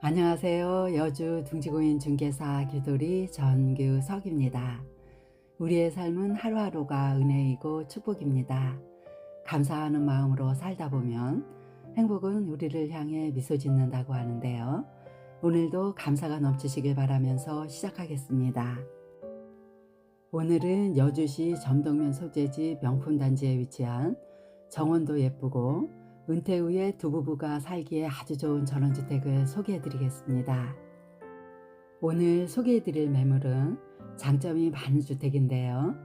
안녕하세요. 여주 둥지구인 중개사 규돌이 전규석입니다. 우리의 삶은 하루하루가 은혜이고 축복입니다. 감사하는 마음으로 살다 보면 행복은 우리를 향해 미소 짓는다고 하는데요. 오늘도 감사가 넘치시길 바라면서 시작하겠습니다. 오늘은 여주시 점동면 소재지 명품단지에 위치한 정원도 예쁘고 은퇴 후에 두 부부가 살기에 아주 좋은 전원주택을 소개해 드리겠습니다. 오늘 소개해 드릴 매물은 장점이 많은 주택인데요.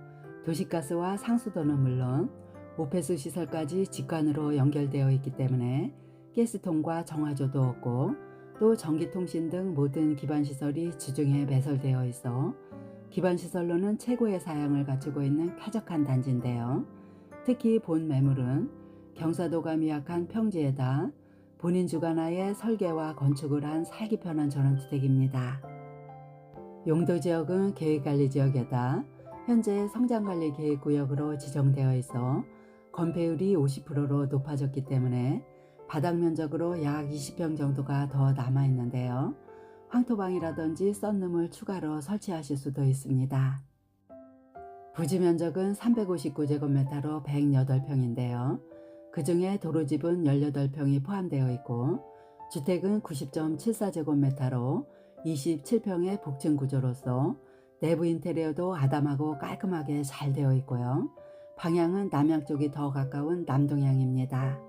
도시가스와 상수도는 물론 오폐수 시설까지 직관으로 연결되어 있기 때문에 가스통과 정화조도 없고 또 전기통신 등 모든 기반시설이 주중에 매설되어 있어 기반시설로는 최고의 사양을 갖추고 있는 쾌적한 단지인데요. 특히 본 매물은 경사도가 미약한 평지에다 본인 주관하에 설계와 건축을 한 살기 편한 전원주택입니다. 용도지역은 계획관리지역에다 현재 성장관리계획구역으로 지정되어 있어 건폐율이 50%로 높아졌기 때문에 바닥면적으로 약 20평 정도가 더 남아있는데요. 황토방이라든지 썬룸을 추가로 설치하실 수도 있습니다. 부지면적은 359제곱미터로 108평인데요. 그 중에 도로집은 18평이 포함되어 있고 주택은 90.74제곱미터로 27평의 복층 구조로서 내부 인테리어도 아담하고 깔끔하게 잘 되어 있고요. 방향은 남향 쪽이 더 가까운 남동향입니다.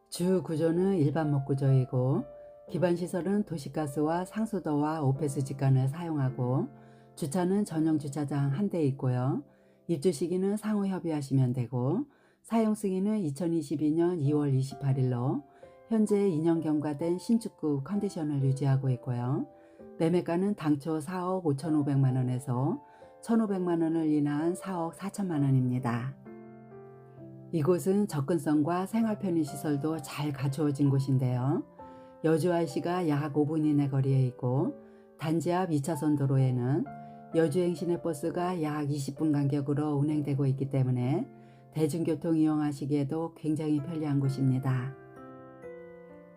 주 구조는 일반목 구조이고 기반시설은 도시가스와 상수도와 오폐수 직관을 사용하고 주차는 전용 주차장 한 대 있고요. 입주 시기는 상호 협의하시면 되고 사용 승인은 2022년 2월 28일로 현재 2년 경과된 신축급 컨디션을 유지하고 있고요. 매매가는 당초 4억 5,500만 원에서 1,500만 원을 인하한 4억 4천만 원입니다. 이곳은 접근성과 생활 편의 시설도 잘 갖추어진 곳인데요. 여주 IC가 약 5분 이내 거리에 있고 단지 앞 2차선 도로에는 여주행 시내버스가 약 20분 간격으로 운행되고 있기 때문에 대중교통 이용하시기에도 굉장히 편리한 곳입니다.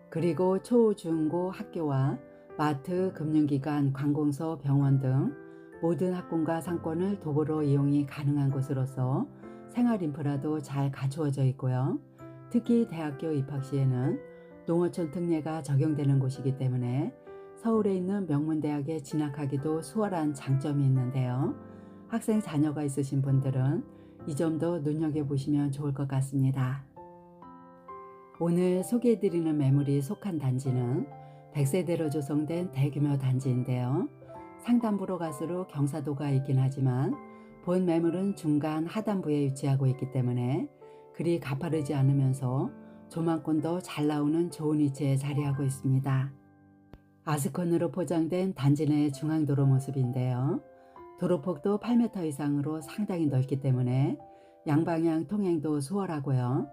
그리고 초, 중, 고 학교와 마트, 금융기관, 관공서, 병원 등 모든 학군과 상권을 도보로 이용이 가능한 곳으로서 생활 인프라도 잘 갖추어져 있고요. 특히 대학교 입학 시에는 농어촌 특례가 적용되는 곳이기 때문에 서울에 있는 명문대학에 진학하기도 수월한 장점이 있는데요. 학생 자녀가 있으신 분들은 이 점도 눈여겨보시면 좋을 것 같습니다. 오늘 소개해드리는 매물이 속한 단지는 100세대로 조성된 대규모 단지인데요. 상단부로 갈수록 경사도가 있긴 하지만 본 매물은 중간 하단부에 위치하고 있기 때문에 그리 가파르지 않으면서 조망권도 잘 나오는 좋은 위치에 자리하고 있습니다. 아스콘으로 포장된 단지 내 중앙도로 모습인데요. 도로폭도 8m 이상으로 상당히 넓기 때문에 양방향 통행도 수월하고요.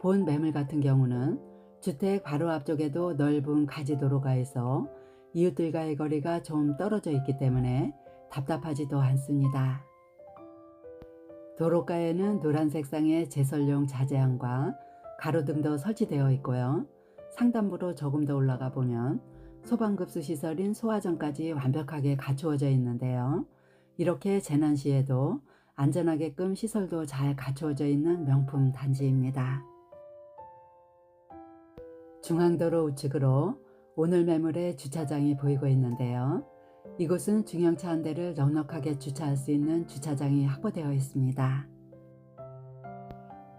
본 매물 같은 경우는 주택 바로 앞쪽에도 넓은 가지도로가 있어 이웃들과의 거리가 좀 떨어져 있기 때문에 답답하지도 않습니다. 도로가에는 노란색 상의 제설용 자재함과 가로등도 설치되어 있고요. 상단부로 조금 더 올라가 보면 소방급수 시설인 소화전까지 완벽하게 갖추어져 있는데요. 이렇게 재난 시에도 안전하게끔 시설도 잘 갖추어져 있는 명품 단지입니다. 중앙도로 우측으로 오늘 매물의 주차장이 보이고 있는데요. 이곳은 중형차 한 대를 넉넉하게 주차할 수 있는 주차장이 확보되어 있습니다.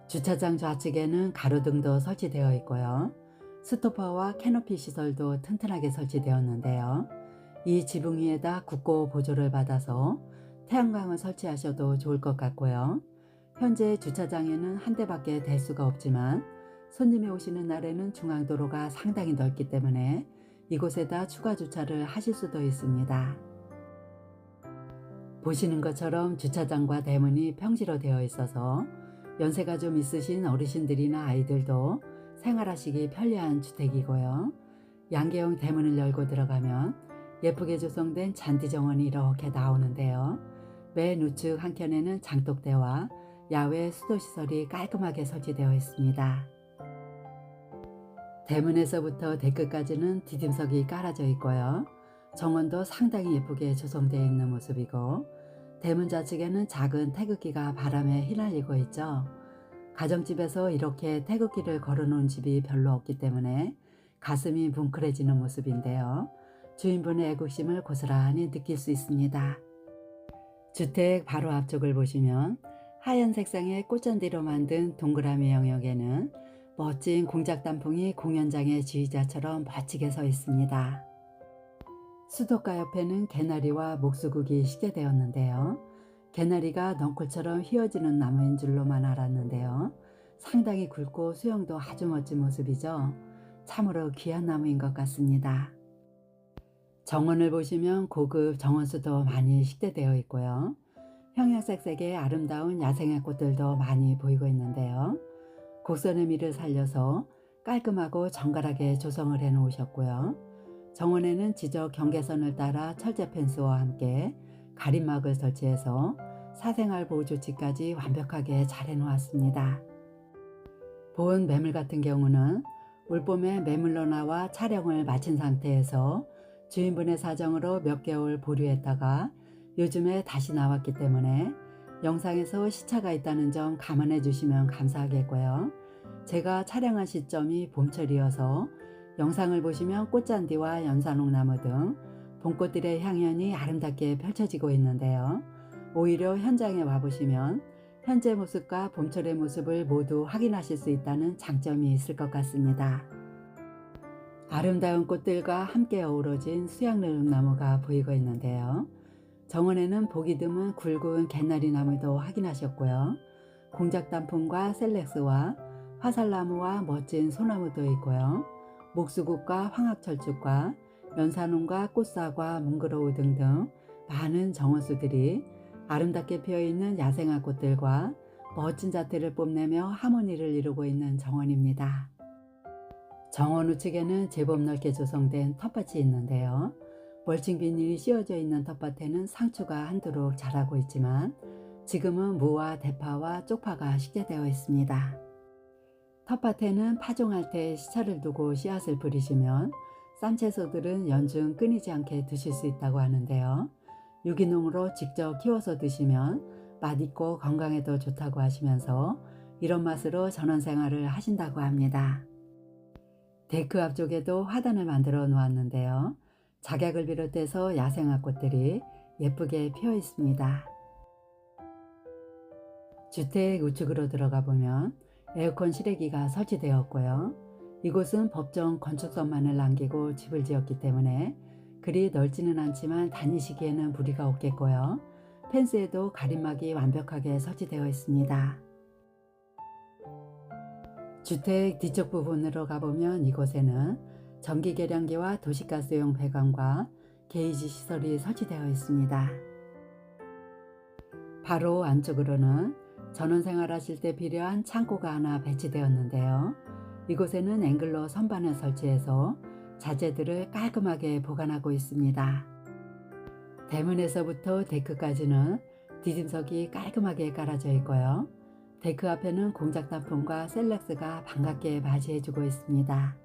주차장 좌측에는 가로등도 설치되어 있고요. 스토퍼와 캐노피 시설도 튼튼하게 설치되었는데요. 이 지붕 위에다 국고 보조를 받아서 태양광을 설치하셔도 좋을 것 같고요. 현재 주차장에는 한 대밖에 댈 수가 없지만 손님이 오시는 날에는 중앙도로가 상당히 넓기 때문에 이곳에다 추가 주차를 하실 수도 있습니다. 보시는 것처럼 주차장과 대문이 평지로 되어 있어서 연세가 좀 있으신 어르신들이나 아이들도 생활하시기 편리한 주택이고요. 양계형 대문을 열고 들어가면 예쁘게 조성된 잔디 정원이 이렇게 나오는데요. 맨 우측 한켠에는 장독대와 야외 수도시설이 깔끔하게 설치되어 있습니다. 대문에서부터 데크까지는 디딤석이 깔아져 있고요. 정원도 상당히 예쁘게 조성되어 있는 모습이고, 대문 좌측에는 작은 태극기가 바람에 휘날리고 있죠. 가정집에서 이렇게 태극기를 걸어놓은 집이 별로 없기 때문에 가슴이 뭉클해지는 모습인데요. 주인분의 애국심을 고스란히 느낄 수 있습니다. 주택 바로 앞쪽을 보시면 하얀 색상의 꽃잔디로 만든 동그라미 영역에는 멋진 공작 단풍이 공연장의 지휘자처럼 멋지게 서 있습니다. 수도가 옆에는 개나리와 목수국이 시게되었는데요. 개나리가 넝쿨처럼 휘어지는 나무인 줄로만 알았는데요. 상당히 굵고 수영도 아주 멋진 모습이죠. 참으로 귀한 나무인 것 같습니다. 정원을 보시면 고급 정원수도 많이 식재되어 있고요. 형형색색의 아름다운 야생의 꽃들도 많이 보이고 있는데요. 곡선의 미를 살려서 깔끔하고 정갈하게 조성을 해 놓으셨고요. 정원에는 지적 경계선을 따라 철제 펜스와 함께 가림막을 설치해서 사생활 보호 조치까지 완벽하게 잘 해놓았습니다. 보온 매물 같은 경우는 올봄에 매물로 나와 촬영을 마친 상태에서 주인분의 사정으로 몇 개월 보류했다가 요즘에 다시 나왔기 때문에 영상에서 시차가 있다는 점 감안해 주시면 감사하겠고요. 제가 촬영한 시점이 봄철이어서 영상을 보시면 꽃잔디와 연산홍나무 등 봄꽃들의 향연이 아름답게 펼쳐지고 있는데요. 오히려 현장에 와보시면 현재 모습과 봄철의 모습을 모두 확인하실 수 있다는 장점이 있을 것 같습니다. 아름다운 꽃들과 함께 어우러진 수양느릅나무가 보이고 있는데요. 정원에는 보기 드문 굵은 개나리 나무도 확인하셨고요. 공작단풍과 셀렉스와 화살나무와 멋진 소나무도 있고요. 목수국과 황학철쭉과 연산홍과 꽃사과, 뭉그러우 등등 많은 정원수들이 아름답게 피어있는 야생화 꽃들과 멋진 자태를 뽐내며 하모니를 이루고 있는 정원입니다. 정원 우측에는 제법 넓게 조성된 텃밭이 있는데요. 멀칭 비닐이 씌워져 있는 텃밭에는 상추가 한두룩 자라고 있지만 지금은 무와 대파와 쪽파가 식재되어 있습니다. 텃밭에는 파종할 때 시차를 두고 씨앗을 뿌리시면 쌈채소들은 연중 끊이지 않게 드실 수 있다고 하는데요. 유기농으로 직접 키워서 드시면 맛있고 건강에도 좋다고 하시면서 이런 맛으로 전원생활을 하신다고 합니다. 데크 앞쪽에도 화단을 만들어 놓았는데요. 작약을 비롯해서 야생화 꽃들이 예쁘게 피어 있습니다. 주택 우측으로 들어가 보면 에어컨 실외기가 설치되었고요. 이곳은 법정 건축선만을 남기고 집을 지었기 때문에 그리 넓지는 않지만 다니시기에는 무리가 없겠고요. 펜스에도 가림막이 완벽하게 설치되어 있습니다. 주택 뒤쪽 부분으로 가보면 이곳에는 전기계량기와 도시가스용 배관과 게이지 시설이 설치되어 있습니다. 바로 안쪽으로는 전원생활 하실 때 필요한 창고가 하나 배치되었는데요. 이곳에는 앵글로 선반을 설치해서 자재들을 깔끔하게 보관하고 있습니다. 대문에서부터 데크까지는 디딤석이 깔끔하게 깔아져 있고요. 데크 앞에는 공작단풍과 셀렉스가 반갑게 맞이해주고 있습니다.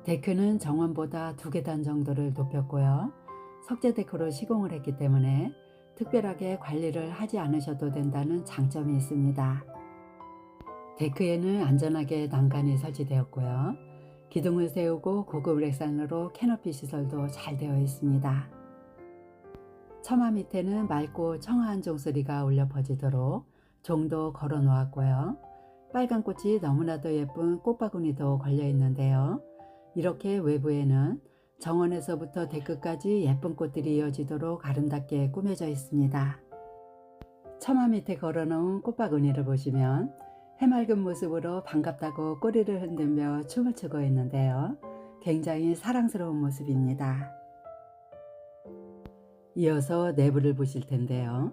데크는 정원보다 2계단 정도를 높였고요. 석재 데크로 시공을 했기 때문에 특별하게 관리를 하지 않으셔도 된다는 장점이 있습니다. 데크에는 안전하게 난간이 설치되었고요. 기둥을 세우고 고급 렉산으로 캐노피 시설도 잘 되어 있습니다. 처마 밑에는 맑고 청아한 종소리가 울려 퍼지도록 종도 걸어 놓았고요. 빨간 꽃이 너무나도 예쁜 꽃바구니도 걸려 있는데요. 이렇게 외부에는 정원에서부터 데크까지 예쁜 꽃들이 이어지도록 아름답게 꾸며져 있습니다. 처마 밑에 걸어놓은 꽃바구니를 보시면 해맑은 모습으로 반갑다고 꼬리를 흔들며 춤을 추고 있는데요. 굉장히 사랑스러운 모습입니다. 이어서 내부를 보실 텐데요.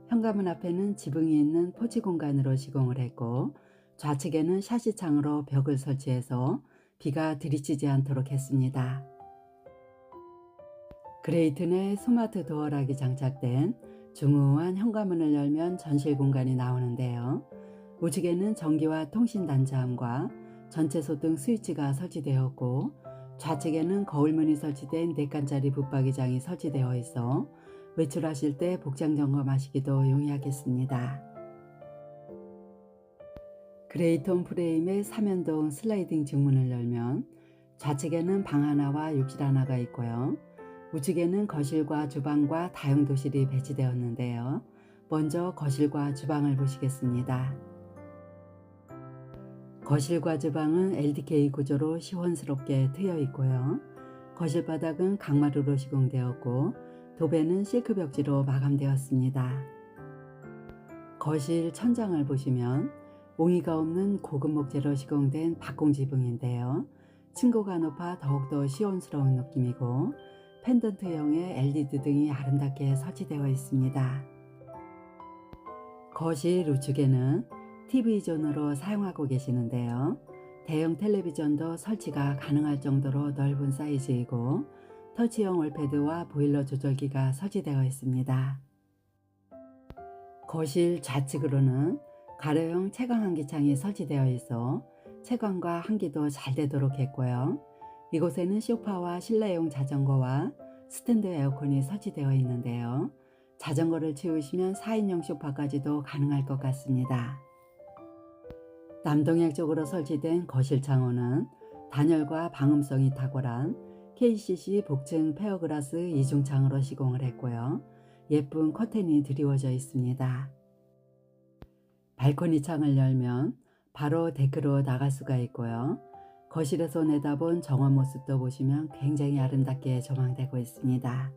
현관문 앞에는 지붕이 있는 포치 공간으로 시공을 했고 좌측에는 샤시창으로 벽을 설치해서 비가 들이치지 않도록 했습니다. 그레이트 내 스마트 도어락이 장착된 중후한 현관문을 열면 전실 공간이 나오는데요. 우측에는 전기와 통신 단자함과 전체 소등 스위치가 설치되었고 좌측에는 거울문이 설치된 4칸짜리 붙박이장이 설치되어 있어 외출하실 때 복장 점검하시기도 용이하겠습니다. 그레이톤 프레임의 3연동 슬라이딩 중문을 열면 좌측에는 방 하나와 욕실 하나가 있고요. 우측에는 거실과 주방과 다용도실이 배치되었는데요. 먼저 거실과 주방을 보시겠습니다. 거실과 주방은 LDK 구조로 시원스럽게 트여 있고요. 거실 바닥은 강마루로 시공되었고 도배는 실크 벽지로 마감되었습니다. 거실 천장을 보시면 옹이가 없는 고급 목재로 시공된 박공 지붕인데요. 층고가 높아 더욱더 시원스러운 느낌이고 펜던트형의 LED 등이 아름답게 설치되어 있습니다. 거실 우측에는 TV존으로 사용하고 계시는데요. 대형 텔레비전도 설치가 가능할 정도로 넓은 사이즈이고 터치형 월패드와 보일러 조절기가 설치되어 있습니다. 거실 좌측으로는 가로형 채광 환기창이 설치되어 있어 채광과 환기도 잘 되도록 했고요. 이곳에는 소파와 실내용 자전거와 스탠드 에어컨이 설치되어 있는데요. 자전거를 채우시면 4인용 소파까지도 가능할 것 같습니다. 남동향 쪽으로 설치된 거실 창호는 단열과 방음성이 탁월한 KCC 복층 페어글라스 이중창으로 시공을 했고요. 예쁜 커튼이 드리워져 있습니다. 발코니 창을 열면 바로 데크로 나갈 수가 있고요. 거실에서 내다본 정원 모습도 보시면 굉장히 아름답게 조망되고 있습니다.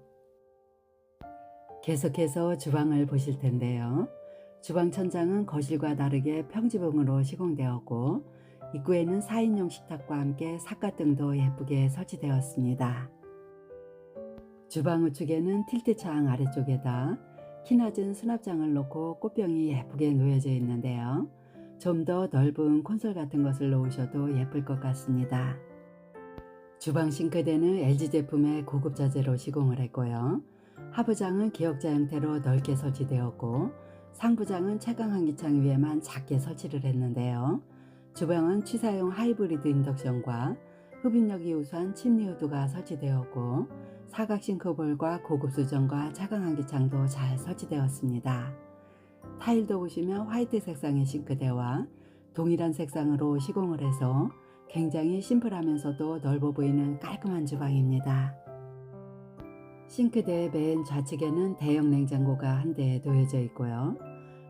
계속해서 주방을 보실 텐데요. 주방 천장은 거실과 다르게 평지붕으로 시공되었고 입구에는 4인용 식탁과 함께 삿갓등도 예쁘게 설치되었습니다. 주방 우측에는 틸트창 아래쪽에다 키 낮은 수납장을 놓고 꽃병이 예쁘게 놓여져 있는데요. 좀 더 넓은 콘솔 같은 것을 놓으셔도 예쁠 것 같습니다. 주방 싱크대는 LG 제품의 고급 자재로 시공을 했고요. 하부장은 기역자 형태로 넓게 설치되었고 상부장은 채광 환기창 위에만 작게 설치를 했는데요. 주방은 취사용 하이브리드 인덕션과 흡입력이 우수한 침리 후드가 설치되었고 사각 싱크볼과 고급 수전과 채광 환기창도 잘 설치되었습니다. 타일도 보시면 화이트 색상의 싱크대와 동일한 색상으로 시공을 해서 굉장히 심플하면서도 넓어 보이는 깔끔한 주방입니다. 싱크대 맨 좌측에는 대형 냉장고가 한 대 놓여져 있고요.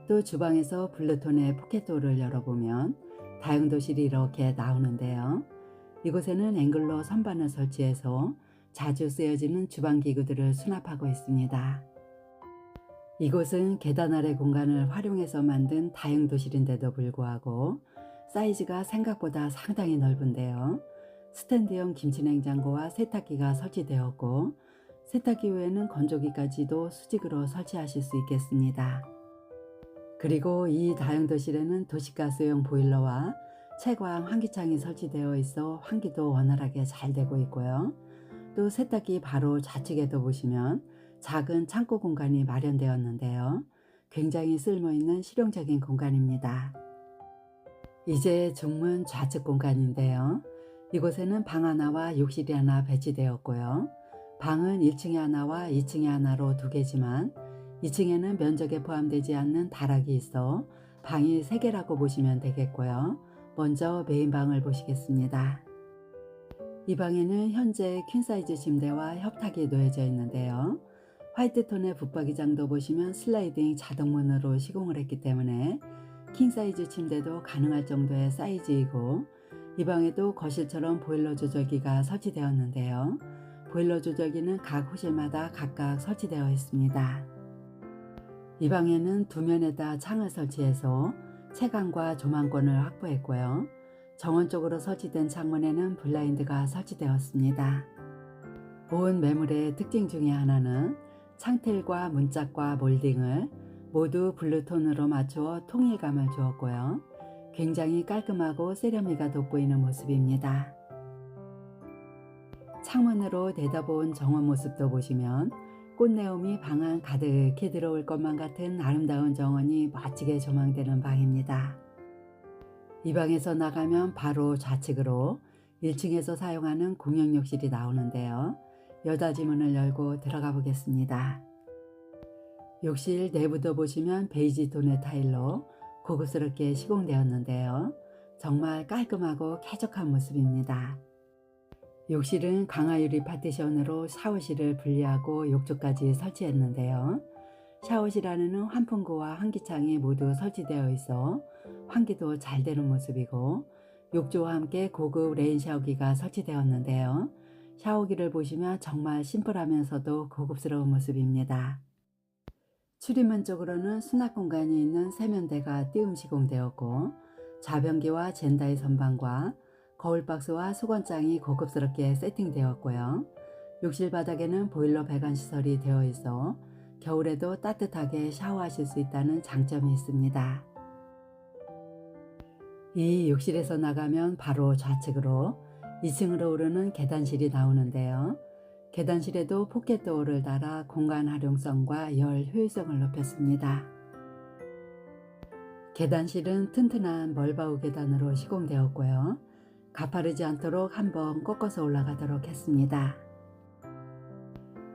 또 주방에서 블루톤의 포켓도어를 열어보면 다용도실이 이렇게 나오는데요. 이곳에는 앵글로 선반을 설치해서 자주 쓰여지는 주방기구들을 수납하고 있습니다. 이곳은 계단 아래 공간을 활용해서 만든 다용도실인데도 불구하고 사이즈가 생각보다 상당히 넓은데요. 스탠드형 김치냉장고와 세탁기가 설치되었고 세탁기 외에는 건조기까지도 수직으로 설치하실 수 있겠습니다. 그리고 이 다용도실에는 도시가스용 보일러와 채광 환기창이 설치되어 있어 환기도 원활하게 잘 되고 있고요. 또 세탁기 바로 좌측에도 보시면 작은 창고 공간이 마련되었는데요. 굉장히 쓸모있는 실용적인 공간입니다. 이제 중문 좌측 공간인데요. 이곳에는 방 하나와 욕실이 하나 배치되었고요. 방은 1층에 하나와 2층에 하나로 2개지만 2층에는 면적에 포함되지 않는 다락이 있어 방이 3개라고 보시면 되겠고요. 먼저 메인 방을 보시겠습니다. 이 방에는 현재 퀸사이즈 침대와 협탁이 놓여져 있는데요. 화이트톤의 붙박이장도 보시면 슬라이딩 자동문으로 시공을 했기 때문에 킹사이즈 침대도 가능할 정도의 사이즈이고 이 방에도 거실처럼 보일러 조절기가 설치되었는데요. 보일러 조절기는 각 호실마다 각각 설치되어 있습니다. 이 방에는 두 면에다 창을 설치해서 채광과 조망권을 확보했고요. 정원 쪽으로 설치된 창문에는 블라인드가 설치되었습니다. 본 매물의 특징 중에 하나는 창틀과 문짝과 몰딩을 모두 블루톤으로 맞추어 통일감을 주었고요. 굉장히 깔끔하고 세련미가 돋보이는 모습입니다. 창문으로 내다본 정원 모습도 보시면 꽃내음이 방 안 가득히 들어올 것만 같은 아름다운 정원이 멋지게 조망되는 방입니다. 이 방에서 나가면 바로 좌측으로 1층에서 사용하는 공용 욕실이 나오는데요. 여닫이 문을 열고 들어가 보겠습니다. 욕실 내부도 보시면 베이지 톤의 타일로 고급스럽게 시공되었는데요. 정말 깔끔하고 쾌적한 모습입니다. 욕실은 강화유리 파티션으로 샤워실을 분리하고 욕조까지 설치했는데요. 샤워실 안에는 환풍구와 환기창이 모두 설치되어 있어 환기도 잘 되는 모습이고, 욕조와 함께 고급 레인 샤워기가 설치되었는데요. 샤워기를 보시면 정말 심플하면서도 고급스러운 모습입니다. 출입문 쪽으로는 수납 공간이 있는 세면대가 띄움 시공되었고, 좌변기와 젠다이 선반과 거울 박스와 수건장이 고급스럽게 세팅되었고요. 욕실 바닥에는 보일러 배관 시설이 되어 있어 겨울에도 따뜻하게 샤워하실 수 있다는 장점이 있습니다. 이 욕실에서 나가면 바로 좌측으로 2층으로 오르는 계단실이 나오는데요. 계단실에도 포켓도어를 달아 공간 활용성과 열 효율성을 높였습니다. 계단실은 튼튼한 멀바우 계단으로 시공되었고요. 가파르지 않도록 한번 꺾어서 올라가도록 했습니다.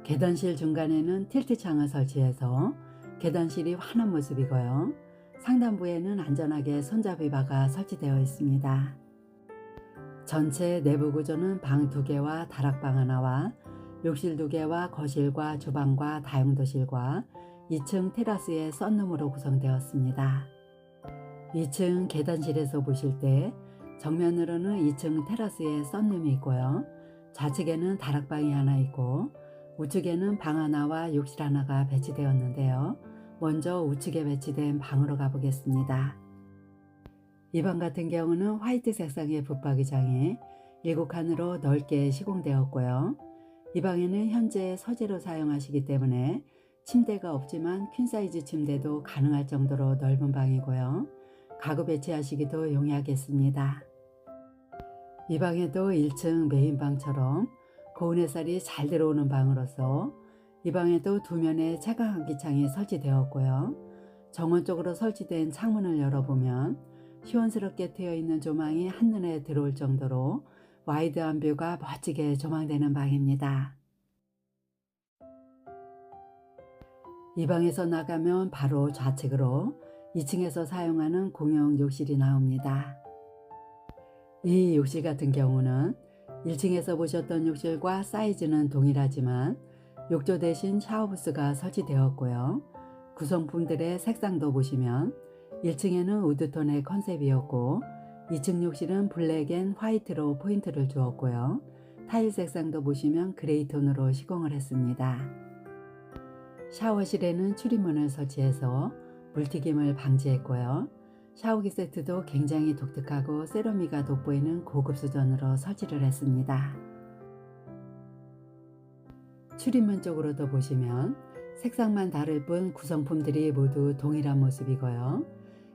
계단실 중간에는 틸트 창을 설치해서 계단실이 환한 모습이고요. 상단부에는 안전하게 손잡이 바가 설치되어 있습니다. 전체 내부 구조는 방 2개와 다락방 하나와 욕실 2개와 거실과 주방과 다용도실과 2층 테라스의 썬룸으로 구성되었습니다. 2층 계단실에서 보실 때 정면으로는 2층 테라스에 썬룸이 있고요. 좌측에는 다락방이 하나 있고 우측에는 방 하나와 욕실 하나가 배치되었는데요. 먼저 우측에 배치된 방으로 가보겠습니다. 이 방 같은 경우는 화이트 색상의 붙박이장이 7칸으로 넓게 시공되었고요. 이 방에는 현재 서재로 사용하시기 때문에 침대가 없지만 퀸사이즈 침대도 가능할 정도로 넓은 방이고요. 가구 배치하시기도 용이하겠습니다. 이 방에도 1층 메인방처럼 고운 햇살이 잘 들어오는 방으로서 이 방에도 2면에 채광 환기창이 설치되었고요. 정원 쪽으로 설치된 창문을 열어보면 시원스럽게 트여있는 조망이 한눈에 들어올 정도로 와이드한 뷰가 멋지게 조망되는 방입니다. 이 방에서 나가면 바로 좌측으로 2층에서 사용하는 공용 욕실이 나옵니다. 이 욕실 같은 경우는 1층에서 보셨던 욕실과 사이즈는 동일하지만 욕조 대신 샤워부스가 설치되었고요. 구성품들의 색상도 보시면 1층에는 우드톤의 컨셉이었고 2층 욕실은 블랙 앤 화이트로 포인트를 주었고요. 타일 색상도 보시면 그레이톤으로 시공을 했습니다. 샤워실에는 출입문을 설치해서 물튀김을 방지했고요. 샤워기 세트도 굉장히 독특하고 세라믹이 돋보이는 고급 수전으로 설치를 했습니다. 출입문 쪽으로도 보시면 색상만 다를 뿐 구성품들이 모두 동일한 모습이고요.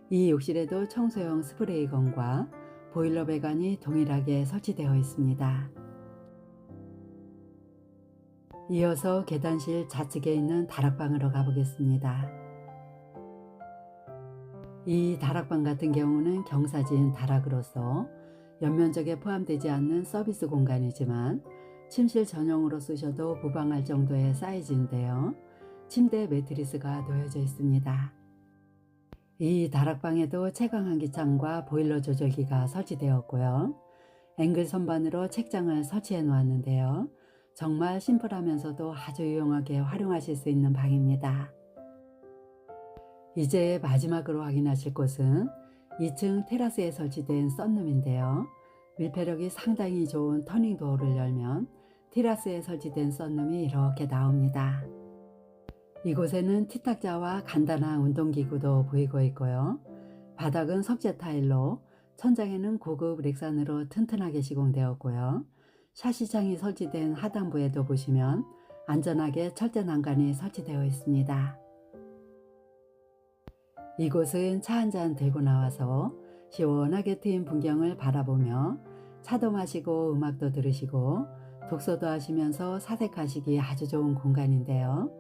이 욕실에도 청소용 스프레이건과 보일러 배관이 동일하게 설치되어 있습니다. 이어서 계단실 좌측에 있는 다락방으로 가보겠습니다. 이 다락방 같은 경우는 경사진 다락으로서 연면적에 포함되지 않는 서비스 공간이지만 침실 전용으로 쓰셔도 무방할 정도의 사이즈인데요. 침대 매트리스가 놓여져 있습니다. 이 다락방에도 채광 환기창과 보일러 조절기가 설치되었고요. 앵글 선반으로 책장을 설치해 놓았는데요. 정말 심플하면서도 아주 유용하게 활용하실 수 있는 방입니다. 이제 마지막으로 확인하실 곳은 2층 테라스에 설치된 썬룸인데요. 밀폐력이 상당히 좋은 터닝 도어를 열면 테라스에 설치된 썬룸이 이렇게 나옵니다. 이곳에는 티탁자와 간단한 운동기구도 보이고 있고요. 바닥은 석재 타일로 천장에는 고급 렉산으로 튼튼하게 시공되었고요. 샤시장이 설치된 하단부에도 보시면 안전하게 철제 난간이 설치되어 있습니다. 이곳은 차 한잔 들고 나와서 시원하게 트인 풍경을 바라보며 차도 마시고 음악도 들으시고 독서도 하시면서 사색하시기 아주 좋은 공간인데요.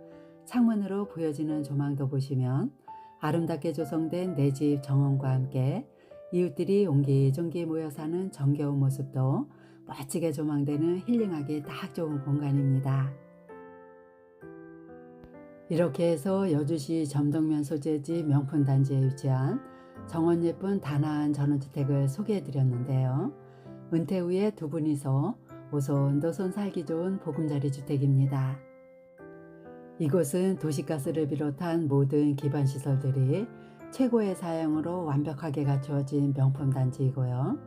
창문으로 보여지는 조망도 보시면 아름답게 조성된 내 집 정원과 함께 이웃들이 옹기종기 모여 사는 정겨운 모습도 멋지게 조망되는 힐링하기 딱 좋은 공간입니다. 이렇게 해서 여주시 점동면 소재지 명품단지에 위치한 정원 예쁜 단아한 전원주택을 소개해 드렸는데요. 은퇴 후에 두 분이서 오손도손 살기 좋은 보금자리 주택입니다. 이곳은 도시가스를 비롯한 모든 기반시설들이 최고의 사양으로 완벽하게 갖추어진 명품단지이고요.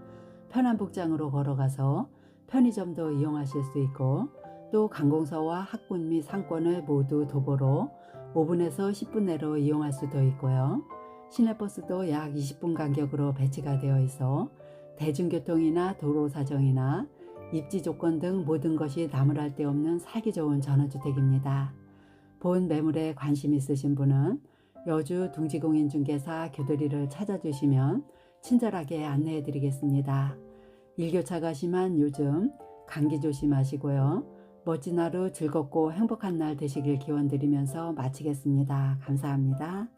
편한 복장으로 걸어가서 편의점도 이용하실 수 있고, 또 관공서와 학군 및 상권을 모두 도보로 5분에서 10분 내로 이용할 수도 있고요. 시내버스도 약 20분 간격으로 배치가 되어 있어 대중교통이나 도로 사정이나 입지 조건 등 모든 것이 나무랄 데 없는 살기 좋은 전원주택입니다. 본 매물에 관심 있으신 분은 여주 둥지공인중개사 교도리를 찾아주시면 친절하게 안내해 드리겠습니다. 일교차가 심한 요즘 감기 조심하시고요. 멋진 하루 즐겁고 행복한 날 되시길 기원드리면서 마치겠습니다. 감사합니다.